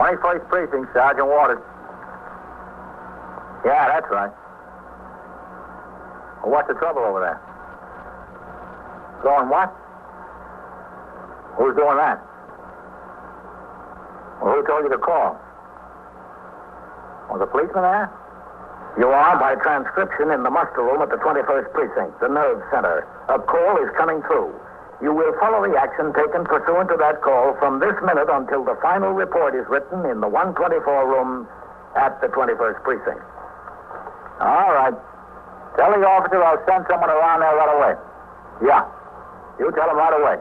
21st Precinct, Sergeant Waters. Yeah, that's right. Well, what's the trouble over there? Going what? Who's doing that? Well, who told you to call? Was the policeman there? You are by transcription in the muster room at the 21st Precinct, the nerve center. A call is coming through. You will follow the action taken pursuant to that call from this minute until the final report is written in the 124 room at the 21st Precinct. All right. Tell the officer I'll send someone around there right away. Yeah. You tell him right away.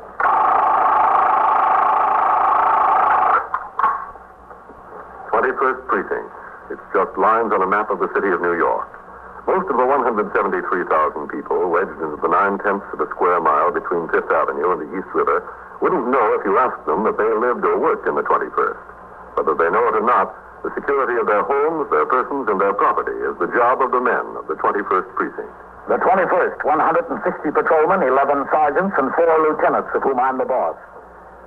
21st Precinct. It's just lines on a map of the city of New York. Most of the 173,000 people wedged into the 9/10 of a square mile between Fifth Avenue and the East River wouldn't know if you asked them that they lived or worked in the 21st. Whether they know it or not, the security of their homes, their persons, and their property is the job of the men of the 21st Precinct. The 21st, 160 patrolmen, 11 sergeants, and 4 lieutenants, of whom I'm the boss.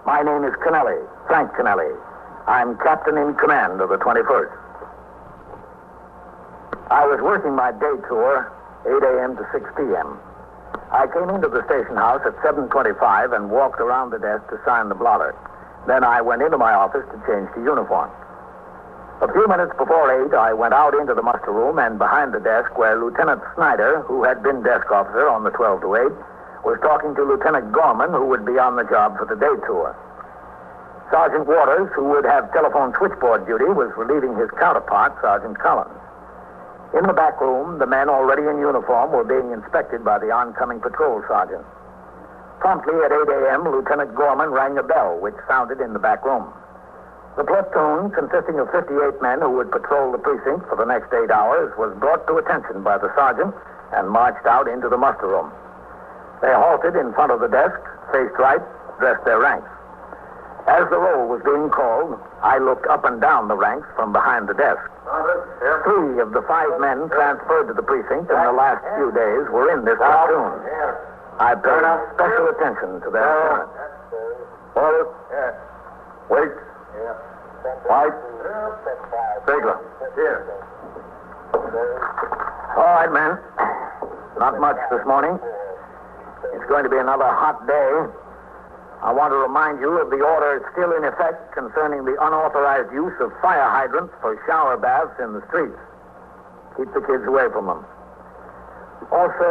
My name is Kennelly, Frank Kennelly. I'm captain in command of the 21st. I was working my day tour, 8 a.m. to 6 p.m. I came into the station house at 7:25 and walked around the desk to sign the blotter. Then I went into my office to change to uniform. A few minutes before 8, I went out into the muster room and behind the desk where Lieutenant Snyder, who had been desk officer on the 12 to 8, was talking to Lieutenant Gorman, who would be on the job for the day tour. Sergeant Waters, who would have telephone switchboard duty, was relieving his counterpart, Sergeant Collins. In the back room, the men already in uniform were being inspected by the oncoming patrol sergeant. Promptly at 8 a.m., Lieutenant Gorman rang a bell, which sounded in the back room. The platoon, consisting of 58 men who would patrol the precinct for the next 8 hours, was brought to attention by the sergeant and marched out into the muster room. They halted in front of the desk, faced right, dressed their ranks. As the roll was being called, I looked up and down the ranks from behind the desk. 3 of the 5 men transferred to the precinct in the last few days were in this platoon. I paid special attention to their appearance. Waters. Wait. White. Fagler. Here. All right, men. Not much this morning. It's going to be another hot day. I want to remind you of the order still in effect concerning the unauthorized use of fire hydrants for shower baths in the streets. Keep the kids away from them. Also,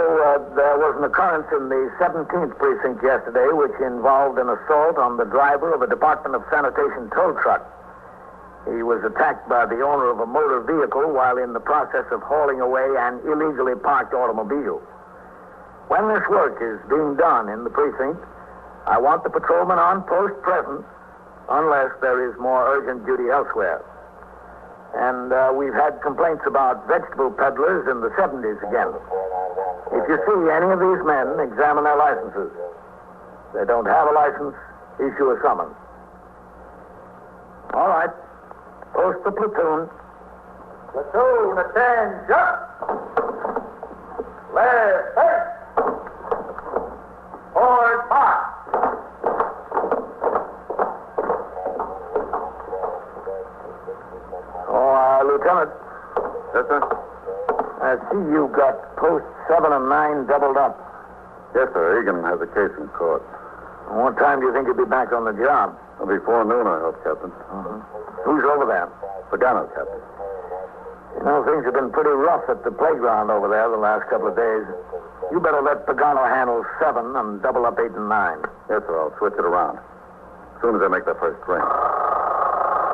there was an occurrence in the 17th Precinct yesterday which involved an assault on the driver of a Department of Sanitation tow truck. He was attacked by the owner of a motor vehicle while in the process of hauling away an illegally parked automobile. When this work is being done in the precinct, I want the patrolman on post present unless there is more urgent duty elsewhere. And we've had complaints about vegetable peddlers in the 70s again. If you see any of these men, examine their licenses. If they don't have a license, issue a summons. All right. Post the platoon. Platoon, attention! Left, right. Forward, march. Lieutenant. Yes, sir? I see you got posts 7 and 9 doubled up. Yes, sir. Egan has a case in court. What time do you think you'll be back on the job? Before noon, I hope, Captain. Who's over there? Pagano, Captain. You know, things have been pretty rough at the playground over there the last couple of days. You better let Pagano handle 7 and double up 8 and 9. Yes, sir. I'll switch it around. As soon as I make that first ring.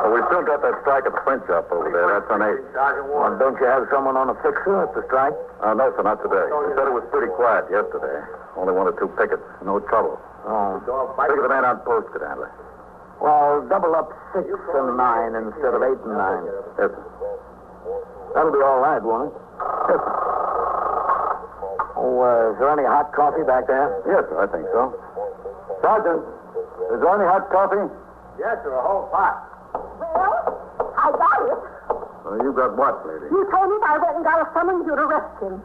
Oh, we still got that strike at the print shop over there. That's on 8. Well, don't you have someone on a fixer at the strike? No, sir, not today. They said it was pretty quiet yesterday. Only 1 or 2 pickets. No trouble. Oh. Figure the man on post could handle it. Well, double up 6 and 9 instead of 8 and 9. Yes, sir. That'll be all right, won't it? Yes, sir. Oh, is there any hot coffee back there? Yes, sir, I think so. Sergeant, is there any hot coffee? Yes, sir, a whole pot. Well, I got it. Well, you got what, lady? You told me I went and got a summons you to arrest him.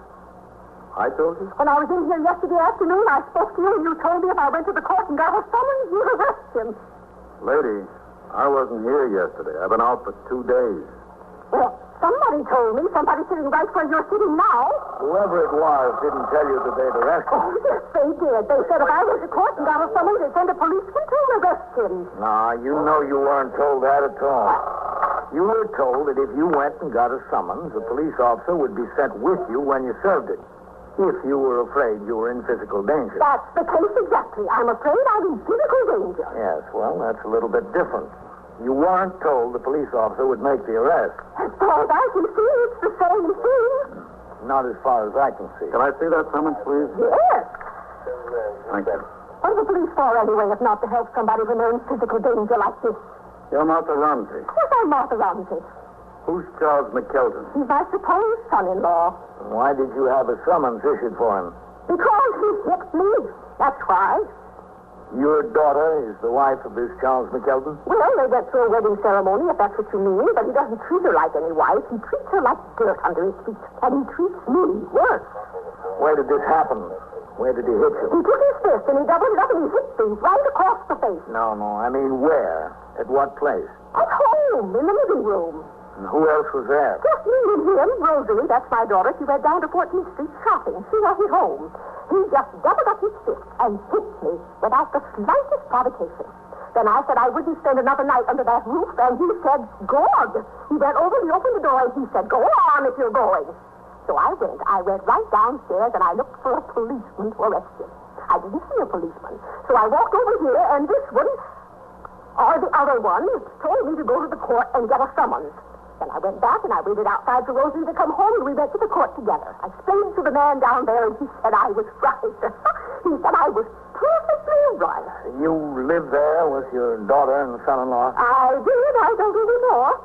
I told you? When I was in here yesterday afternoon, I spoke to you, and you told me if I went to the court and got a summons, you'd arrest him. Lady, I wasn't here yesterday. I've been out for 2 days. Well, somebody told me. Somebody sitting right where you're sitting now. Whoever it was didn't tell you that they'd arrested Oh, yes, they did. They said if I went to court and got a summons, they'd send a policeman to arrest him. No, you know you weren't told that at all. You were told that if you went and got a summons, a police officer would be sent with you when you served it, if you were afraid you were in physical danger. That's the case exactly. I'm afraid I'm in physical danger. Yes, well, that's a little bit different. You weren't told the police officer would make the arrest. As far as I can see, it's the same thing. Not as far as I can see. Can I see that summons, please? Yes. Thank you. What are the police for anyway, if not to help somebody when they're in physical danger like this? You're Martha Ramsey. Yes, I'm Martha Ramsey. Who's Charles McKelton? He's my supposed son-in-law. Why did you have a summons issued for him? Because he hit me. That's why. Your daughter is the wife of this Charles McKelton? Well, they went through a wedding ceremony, if that's what you mean, but he doesn't treat her like any wife. He treats her like dirt under his feet. And he treats me worse. Where did this happen? Where did he hit He you? took his fist and he doubled it up and he hit me right across the face. No, I mean where? At what place? At home, in the living room. And who else was there? Just me and him, Rosalie, that's my daughter. She went down to 14th Street shopping. She wasn't home. He just doubled up his fist and hit me without the slightest provocation. Then I said I wouldn't spend another night under that roof, and he said, "Good." He went over, he opened the door, and he said, "Go on if you're going." So I went right downstairs, and I looked for a policeman to arrest him. I didn't see a policeman. So I walked over here, and this one, or the other one, told me to go to the court and get a summons. Then I went back and I waited outside for Rosie to come home, and we went to the court together. I explained to the man down there, and he said I was right. He said I was perfectly right. You lived there with your daughter and son-in-law? I did. I don't anymore.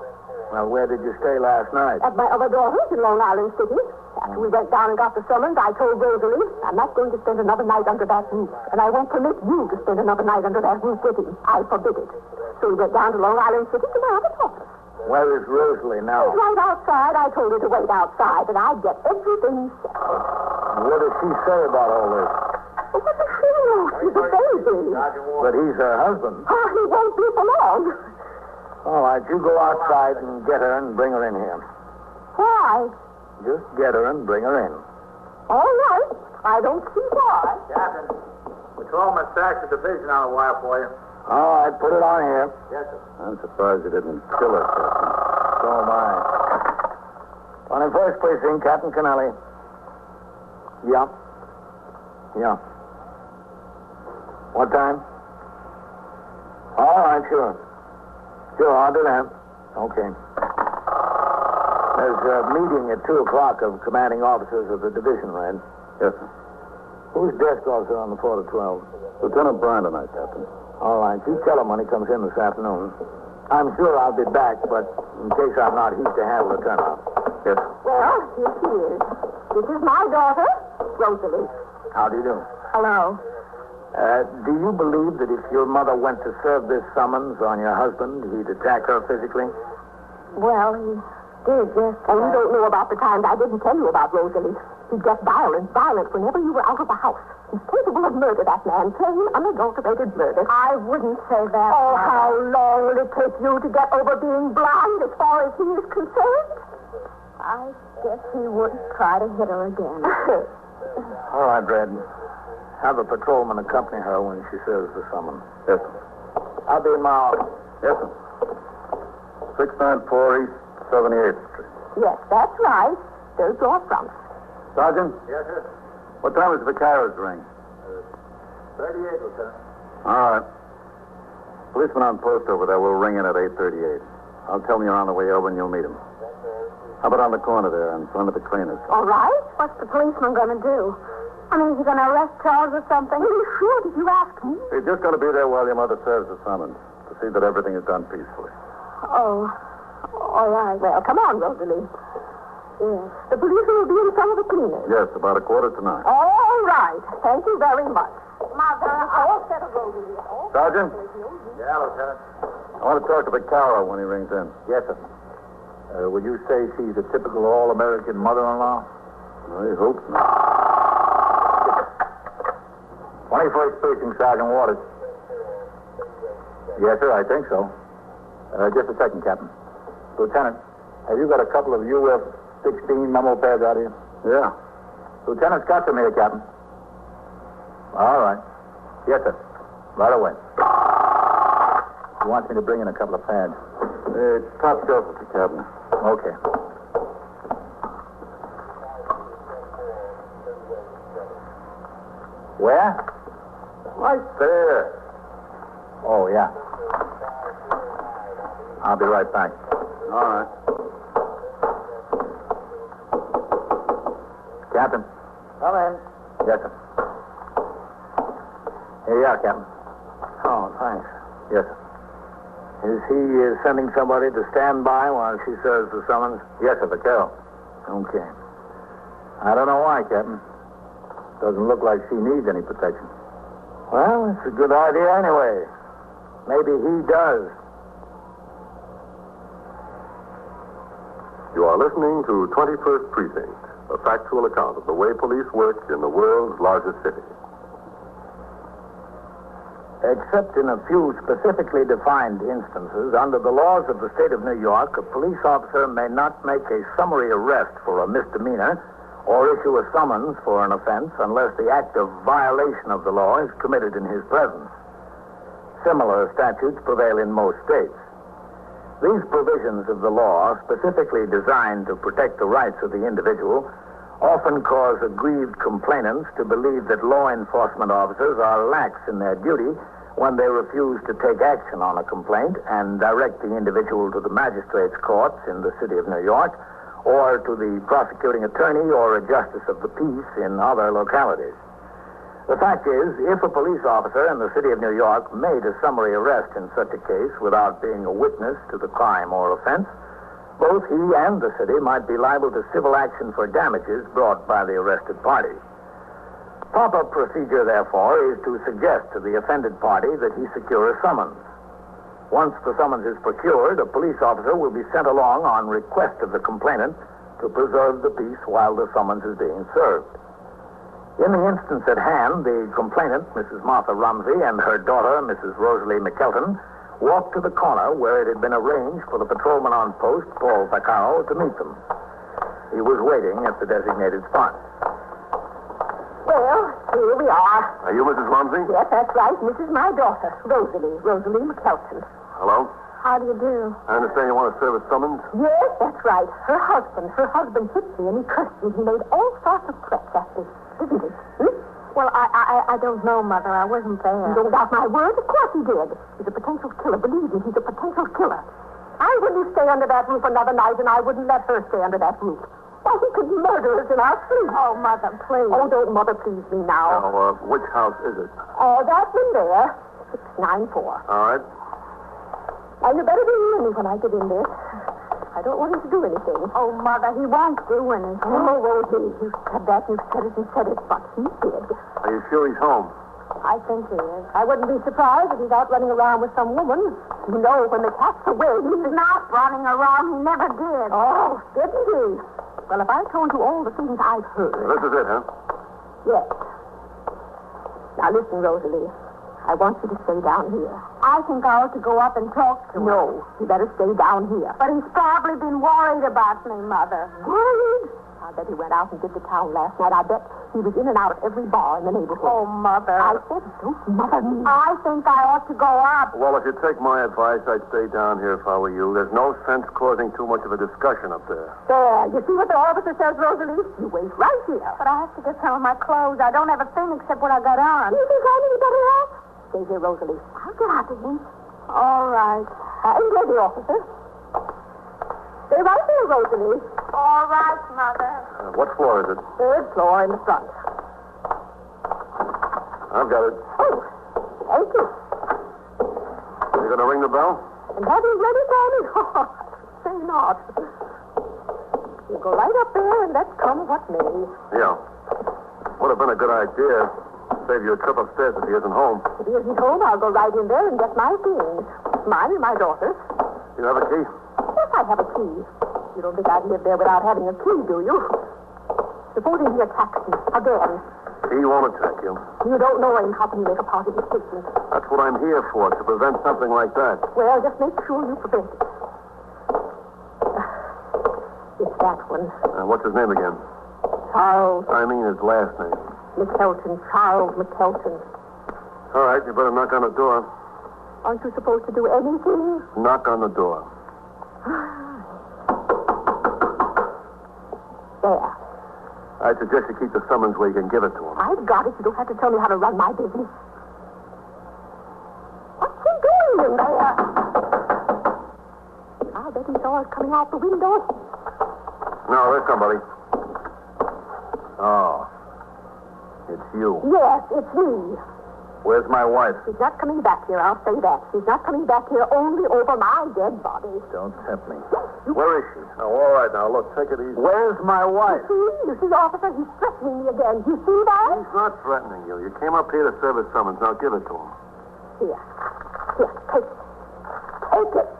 Well, where did you stay last night? At my other daughter's in Long Island City. After we went down and got the summons, I told Rosalie, I'm not going to spend another night under that roof. And I won't permit you to spend another night under that roof with him. I forbid it. So we went down to Long Island City to my other daughter. Where is Rosalie now? She's right outside. I told her to wait outside, and I'd get everything settled. What does she say about all this? Well, what does she know? She's a baby. But he's her husband. Oh, he won't be for long. All right, you go outside and get her and bring her in here. Why? Just get her and bring her in. All right. I don't see why. Captain, Patrolman Saxon Division on the wire for you. All right, put it on here. Yes, sir. I'm surprised you didn't kill her, Captain. So am I. 21st Precinct, Captain Kennelly. Yeah. What time? All right, sure. Sure, I'll do that. Okay. There's a meeting at 2 o'clock of commanding officers of the division, Red. Yes, sir. Who's desk officer on the 4 to 12? Lieutenant Bryan tonight, Captain. All right, you tell him when he comes in this afternoon. I'm sure I'll be back, but in case I'm not, he's to handle the turnout. Yes. Well, here she is. This is my daughter, Rosalie. How do you do? Hello. Do you believe that if your mother went to serve this summons on your husband, he'd attack her physically? Well, he did, yes. And you don't know about the times I didn't tell you about Rosalie. He'd get violent whenever you were out of the house. He's capable of murder, that man. Plain, unadulterated murder. I wouldn't say that. Oh, how long will it take you to get over being blind as far as he is concerned? I guess he wouldn't try to hit her again. All right, Red. Have a patrolman accompany her when she serves the summons. Yes, sir. I'll be in my office. Yes, sir. 694 East 78th Street. Yes, that's right. There's your front. Sergeant? Yes, sir. What time is the carriage ring? 38, Lieutenant. All right. Policeman on post over there will ring in at 8:38. I'll tell him you're on the way over and you'll meet him. How about on the corner there in front of the cleaners? All right. What's the policeman going to do? I mean, is he going to arrest Charles or something? Are you sure? Did you ask me? He's just going to be there while your mother serves the summons to see that everything is done peacefully. Oh, all right. Well, come on, Rosalie. Yes. The policeman will be in front of the cleaners. Yes, about 8:45. All right. Thank you very much. Mother, all set of Rosalie. Sergeant? Yeah, Lieutenant. I want to talk to the Vaccaro when he rings in. Yes, sir. Would you say she's a typical all-American mother-in-law? I hope not. 21st Precinct, Sergeant Waters. Yes, sir, I think so. Just a second, Captain. Lieutenant, have you got a couple of UF-16 memo pads out here? Yeah. Lieutenant Scott's here, Captain. All right. Yes, sir. Right away. He wants me to bring in a couple of pads. Top shelf at the cabinet. Okay. Where? Right there. Oh, yeah. I'll be right back. All right. Captain. Come in. Yes, sir. Here you are, Captain. Oh, thanks. Yes, sir. Is he sending somebody to stand by while she serves the summons? Yes, sir, the Carol. Okay. I don't know why, Captain. Doesn't look like she needs any protection. Well, it's a good idea anyway. Maybe he does. You are listening to 21st Precinct, a factual account of the way police work in the world's largest city. Except in a few specifically defined instances, under the laws of the state of New York, a police officer may not make a summary arrest for a misdemeanor or issue a summons for an offense unless the act of violation of the law is committed in his presence. Similar statutes prevail in most states. These provisions of the law, specifically designed to protect the rights of the individual, often cause aggrieved complainants to believe that law enforcement officers are lax in their duty when they refuse to take action on a complaint and direct the individual to the magistrate's courts in the city of New York or to the prosecuting attorney or a justice of the peace in other localities. The fact is, if a police officer in the city of New York made a summary arrest in such a case without being a witness to the crime or offense, both he and the city might be liable to civil action for damages brought by the arrested party. Proper procedure, therefore, is to suggest to the offended party that he secure a summons. Once the summons is procured, a police officer will be sent along on request of the complainant to preserve the peace while the summons is being served. In the instance at hand, the complainant, Mrs. Martha Rumsey, and her daughter, Mrs. Rosalie McKelton, walked to the corner where it had been arranged for the patrolman on post, Paul Vaccaro, to meet them. He was waiting at the designated spot. Well, here we are. Are you Mrs. Rumsey? Yes, that's right. This is my daughter, Rosalie McKelton. Hello? How do you do? I understand you want to serve a summons? Yes, that's right. Her husband hit me and he cursed me. He made all sorts of threats after, didn't he? Well, I don't know, Mother. I wasn't there. You don't doubt my word? Of course he did. He's a potential killer. Believe me, he's a potential killer. I wouldn't stay under that roof another night, and I wouldn't let her stay under that roof. Why, he could murder us in our sleep. Oh, Mother, please. Oh, don't Mother please me now. Now, which house is it? Oh, that one there. 694. All right. Now, you better be near me when I get in there. I don't want him to do anything. Oh, Mother, he won't do anything. Oh, won't he? You said that, you said it, but he did. Are you sure he's home? I think he is. I wouldn't be surprised if he's out running around with some woman. You know, when the cat's away, He's not running around. He never did. Oh, didn't he? Well, if I told you all the things I've heard... This is it, huh? Yes. Now, listen, Rosalie. I want you to stay down here. I think I ought to go up and talk to him. No, you better stay down here. But he's probably been worried about me, Mother. Worried? I bet he went out and did the town last night. I bet he was in and out of every bar in the neighborhood. Oh, Mother. I said, don't mother me. I think I ought to go up. Well, if you take my advice, I'd stay down here if I were you. There's no sense causing too much of a discussion up there. There, you see what the officer says, Rosalie? You wait right here. But I have to get some of my clothes. I don't have a thing except what I got on. You think I'm any better off? Stay here, Rosalie. I'll get out of him. All right. And ready, officer. Stay right there, Rosalie. All right, Mother. What floor is it? Third floor in the front. I've got it. Oh, thank you. You going to ring the bell? And have you ready for me? Oh, say not. You go right up there and let's come what may. Yeah. Would have been a good idea. Save you a trip upstairs if he isn't home. If he isn't home, I'll go right in there and get my things. Mine and my daughter's. You have a key? Yes, I have a key. You don't think I'd live there without having a key, do you? Supposing he attacks me again. He won't attack you. You don't know him. How can you make a positive statement? That's what I'm here for, to prevent something like that. Well, just make sure you prevent it. It's that one. What's his name again? Charles I mean his last name. McKelton. Charles McKelton. All right, you better knock on the door. Aren't you supposed to do anything? Knock on the door. There. I suggest you keep the summons where you can give it to him. I've got it. You don't have to tell me how to run my business. What's he doing in there? I bet he saw us coming out the window. No, there's somebody. Oh. It's you. Yes, it's me. Where's my wife? She's not coming back here, I'll say that. She's not coming back here only over my dead body. Don't tempt me. Where is she? Oh, all right, now, look, take it easy. Where's my wife? You see, officer, he's threatening me again. You see that? He's not threatening you. You came up here to serve his summons. Now give it to him. Here, take it. Take it.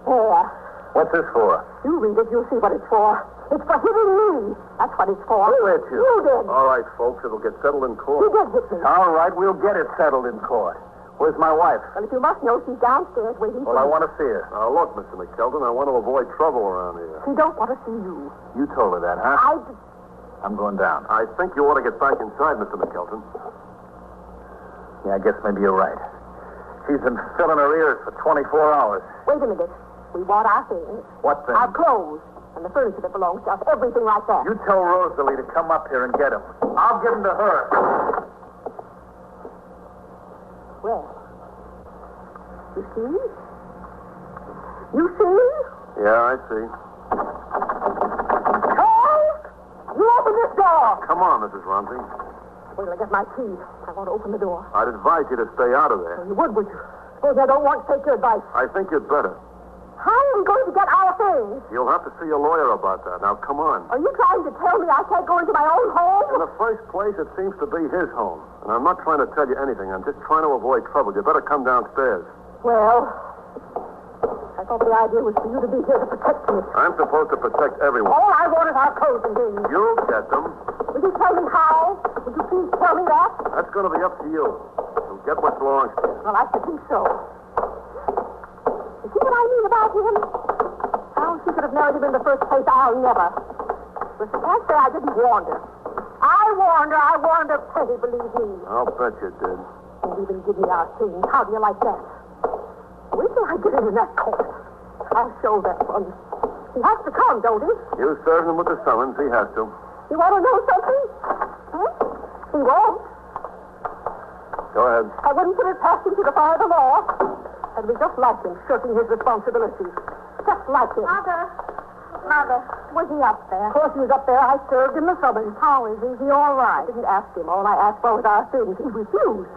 There. What's this for? You read it, you'll see what it's for. It's for hitting me. That's what it's for. Who hit you? You did. All right, folks, it'll get settled in You court. did hit me. All right, we'll get it settled in court. Where's my wife? Well, if you must know, she's downstairs waiting for Well, I you. want to see her. Now, look, Mr. McKelton, I want to avoid trouble around here. She don't want to see you. You told her that, huh? I'm going down. I think you ought to get back inside, Mr. McKelton. Yeah, I guess maybe you're right. She's been filling her ears for 24 hours. Wait a minute. We want our things. What thing? Our clothes. And the furniture that belongs to us. Everything like that. You tell Rosalie to come up here and get him. I'll give him to her. Well, you see? You see? Yeah, I see. Charles! You open this door! Come on, Mrs. Rumsey. Wait till I get my key. I want to open the door. I'd advise you to stay out of there. You would you? Suppose I don't want to take your advice. I think you'd better. How are we going to get our things? You'll have to see a lawyer about that. Now, come on. Are you trying to tell me I can't go into my own In home? the first place, it seems to be his home. And I'm not trying to tell you anything. I'm just trying to avoid trouble. You better come downstairs. Well, I thought the idea was for you to be here to protect me. I'm supposed to protect everyone. All I want is our clothes and things. You'll get them. Will you tell me how? Would you please tell me that? That's going to be up to you. You'll get what belongs to you. Well, I should think so. You see what I mean about him? How she could have married him in the first place, I'll never. But you can't say I didn't warn her. I warned her plenty, believe me. I'll bet you did. And even give me our things. How do you like that? Wait till I get into that court. I'll show that one. He has to come, don't he? You serve him with the summons. He has to. You want to know something? Huh? He won't. Go ahead. I wouldn't put it past him to defy the law. I'd be just like him, shirking his responsibilities. Just like him. Mother, was he up there? Of course he was up there. I served him the summons. How is he? Is he all I right? didn't ask him. All I asked for was our things. He refused.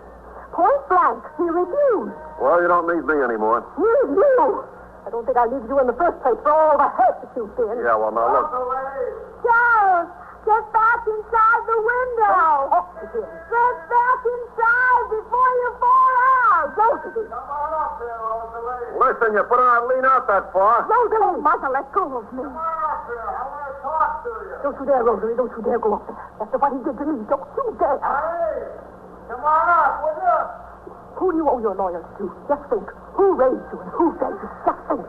Point blank, he refused. Well, you don't need me anymore. Need you. I don't think I needed you in the first place for all the hurt that you've been. Yeah, well, now look. Charles, get back inside the window. Talk to him. Get back inside before you fall out. Rosalie. Listen, you better not lean out that far. Rosalie. Mother, let go of me. Don't you dare, Rosalie. Don't you dare go up there. After what he did to me, don't you dare. Come on up, will you? Who do you owe your lawyers to? Just think. Who raised you and who fed you? Just think.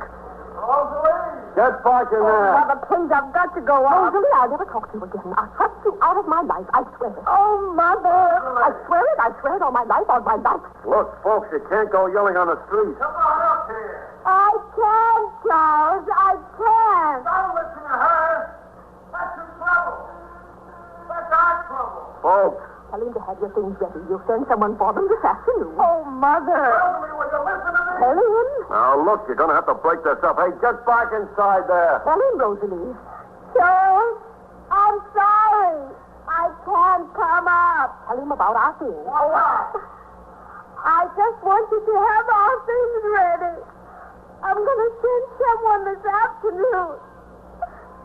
Get back in there. Mother, please, I've got to go on. Rosalie, I'll never talk to you again. I'll thrust you out of my life. I swear it. Oh, Mother. I swear it. I swear it on my life, on my life. Look, folks, you can't go yelling on the street. I can't, Charles. I can't. Don't listen to her. That's your trouble. That's our trouble. Folks, Tell him to have your things ready. You'll send someone for them this afternoon. Oh, Mother. Rosalie, will you listen to me? Tell him. now look, you're going to have to break this up. Hey, get back inside there. Tell him, Rosalie. Charles, I'm sorry. I can't come up. Tell him about our things. I just want you to have our things ready. I'm going to send someone this afternoon.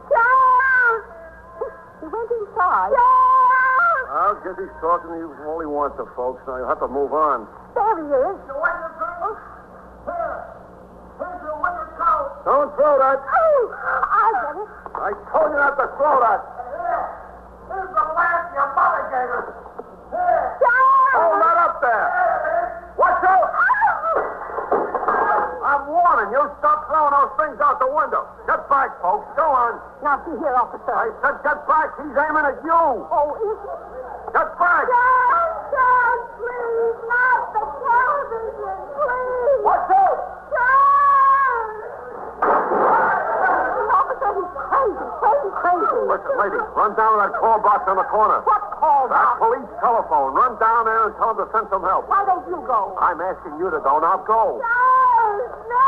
Charles! He went inside. Charles! I'll get these talking to you all he wants to, folks. Now you'll have to move on. There he is. You want your things? Here. Here's your winter coat. Don't throw that. Oh, I get it. I told you not to throw that. Here. Here's the lamp your Mother gave us. Charles! Hold that up there. Watch out! I'm warning you. Stop throwing those things out the window. Get back, folks. Go on. Now, see here, officer. I said get back. He's aiming at you. Oh, is it? Get back. Charles, please, not the television, please. Watch out. Charles! Officer, he's crazy. Listen, lady, run down to that call box on the corner. What call That box? police telephone. Run down there and tell them to send some help. Why don't you go? I'm asking you to go. Now go. Charles, no!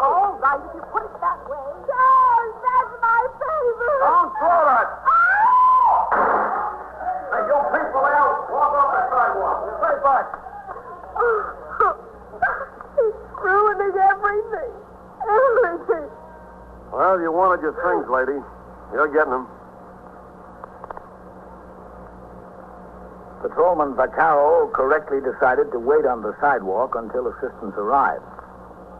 All right, if you put it that way. Charles, that's my favorite. Don't throw that. Hey, you people out. Walk off the sidewalk. Stay back. He's ruining everything. Everything. Well, you wanted your things, lady. You're getting them. Patrolman Vaccaro correctly decided to wait on the sidewalk until assistance arrived.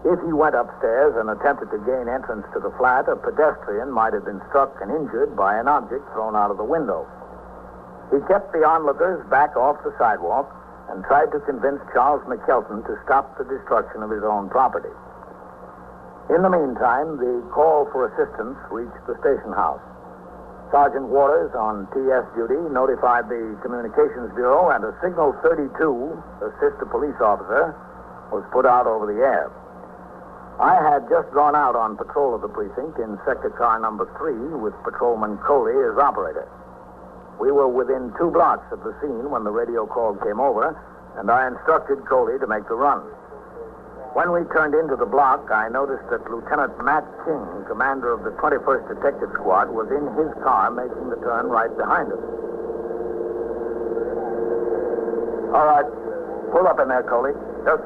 If he went upstairs and attempted to gain entrance to the flat, a pedestrian might have been struck and injured by an object thrown out of the window. He kept the onlookers back off the sidewalk and tried to convince Charles McKelton to stop the destruction of his own property. In the meantime, the call for assistance reached the station house. Sergeant Waters, on TS duty, notified the Communications Bureau, and a Signal 32, assist a police officer, was put out over the air. I had just gone out on patrol of the precinct in sector car number 3 with Patrolman Coley as operator. We were within 2 blocks of the scene when the radio call came over, and I instructed Coley to make the run. When we turned into the block, I noticed that Lieutenant Matt King, commander of the 21st Detective Squad, was in his car making the turn right behind us. All right. Pull up in there, Coley. Yes.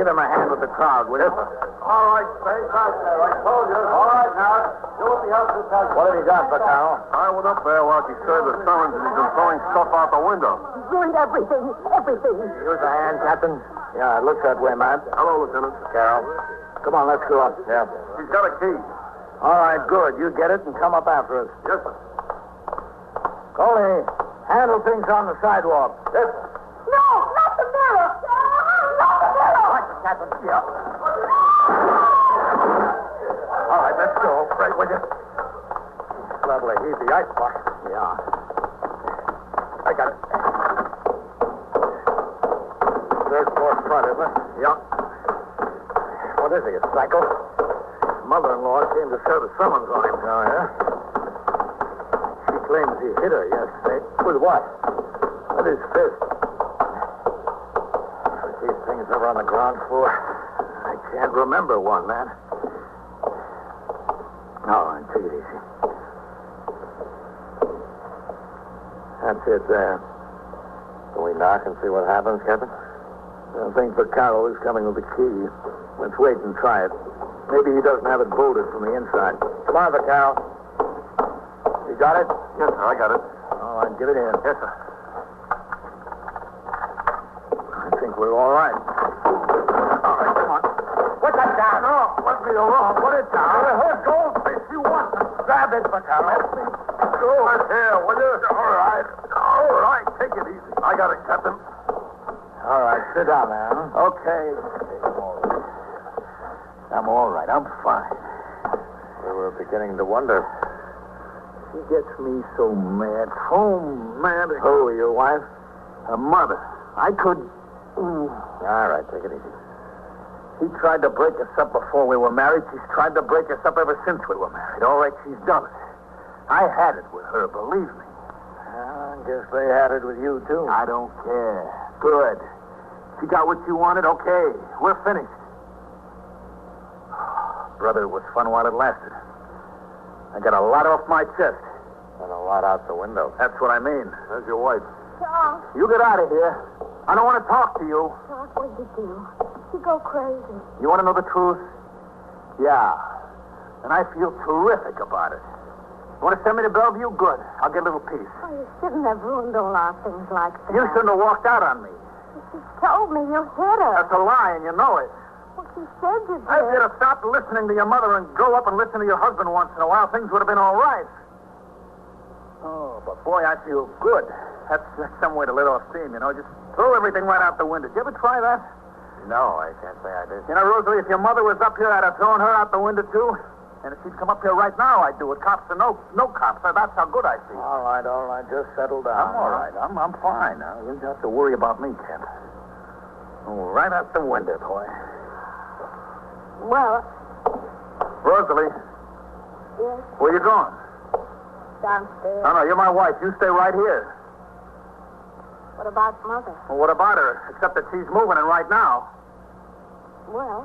Give him a hand with the crowd, will you? All right, stay back there. I told you. All right, now. Do what the hell you tell you. What have you got, Vaccaro? I went up there while she served the summons, and he's been throwing stuff out the window. He's ruined everything. Use a hand, Captain. Yeah, it looks that way, Matt. Hello, Lieutenant. Carol. Come on, let's go up. Yeah. He's got a key. All right, good. You get it and come up after us. Yes, sir. Coley, handle things on the sidewalk. Yes, sir. No, not the mirror. Not the mirror. Right, Captain. Yeah. All right, let's go. Right with you. Lovely. He's the icebox. Yeah. I got it. Third floor front, isn't it? Yeah. What is he, a psycho? Mother-in-law came to serve a summons on him. Oh, yeah? She claims he hit her yesterday. With what? With his fist. These things over on the ground floor. I can't remember one, man. All right, take it easy. That's it there. Can we knock and see what happens, Captain? I think Vaccaro is coming with the key. Let's wait and try it. Maybe he doesn't have it bolted from the inside. Come on, Vaccaro. You got it? Yes, sir, I got it. All right, give it in. Yes, sir. I think we're all right. All right, come on. Put that down. No, let me alone. Put it down. Let goldfish. You want to grab it, Vaccaro. Let me go. Here, will you? All right. All right, take it easy. I got it, Captain. All right, sit down now. Okay. I'm all right. I'm fine. We were beginning to wonder. She gets me so mad. So mad. Who, your wife? Her mother. I could... All right, take it easy. She tried to break us up before we were married. She's tried to break us up ever since we were married. All right, she's done it. I had it with her, believe me. I guess they had it with you, too. I don't care. Good. She got what you wanted? Okay. We're finished. Brother, it was fun while it lasted. I got a lot off my chest. And a lot out the window. That's what I mean. There's your wife. Charles, You get out of here. I don't want to talk to you. Charles, what did you do? You go crazy. You want to know the truth? Yeah. And I feel terrific about it. You want to send me to Bellevue? Good. I'll get a little peace. Oh, you shouldn't have ruined all our things like that. You shouldn't have walked out on me. She told me you hit her. That's a lie, and you know it. Well, She said you did. If you'd have stopped listening to your mother and go up and listen to your husband once in a while, things would have been all right. Oh, but boy, I feel good. That's some way to let off steam, you know. Just throw everything right out the window. Did you ever try that? No, I can't say I did. You know, Rosalie, if your mother was up here, I'd have thrown her out the window, too. And if she'd come up here right now, I'd do it. Cops or no cops. That's how good I feel. All right. Just settle down. I'm all right. I'm fine now. You don't have to worry about me, Kent. Oh, right out the window, boy. Well, Rosalie, yes, where you going? downstairs. No, you're my wife. You stay right here. What about Mother? Well, what about her? Except that she's moving in right now. Well,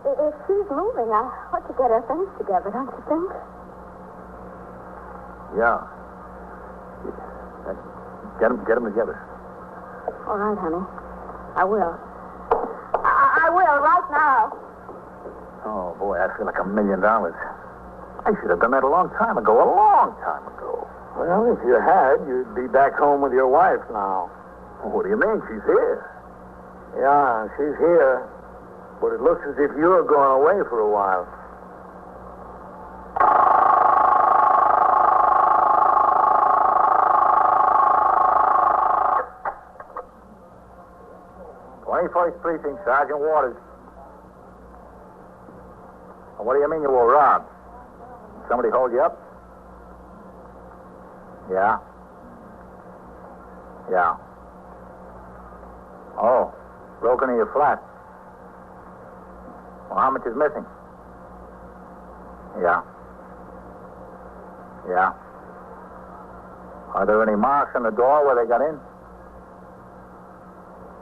if she's moving, I ought to get her things together, don't you think? Yeah. Get them together. All right, honey. I will. I will, right now. Oh, boy, I feel like $1 million. I should have done that a long time ago. Well, if you had, you'd be back home with your wife now. Well, what do you mean? She's here. Yeah, she's here. But it looks as if you're going away for a while. "21st Precinct, Sergeant Waters." What do you mean you were robbed? Somebody hold you up? Yeah. Oh, broke into your flat. Well, how much is missing? Yeah. Are there any marks on the door where they got in?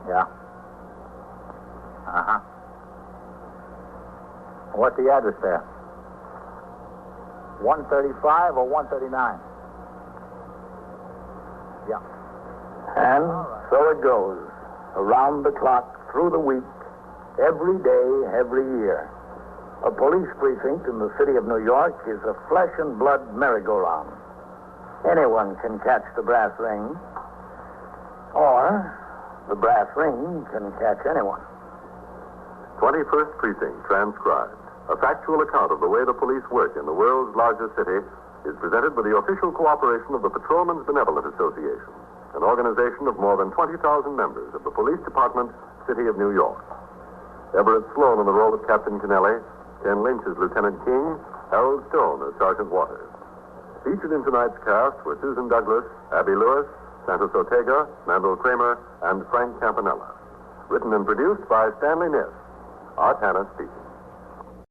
Yeah. Uh-huh. What's the address there? 135 or 139? Yeah. And so it goes. Around the clock, through the week, every day, every year. A police precinct in the city of New York is a flesh and blood merry-go-round. Anyone can catch the brass ring, or the brass ring can catch anyone. 21st Precinct, transcribed. A factual account of the way the police work in the world's largest city is presented with the official cooperation of the Patrolmen's Benevolent Association, an organization of more than 20,000 members of the Police Department, City of New York. Everett Sloan in the role of Captain Kennelly, Ken Lynch as Lieutenant King, Harold Stone as Sergeant Waters. Featured in tonight's cast were Susan Douglas, Abby Lewis, Santos Ortega, Mandel Kramer, and Frank Campanella. Written and produced by Stanley Niss. Art Hanna speaking.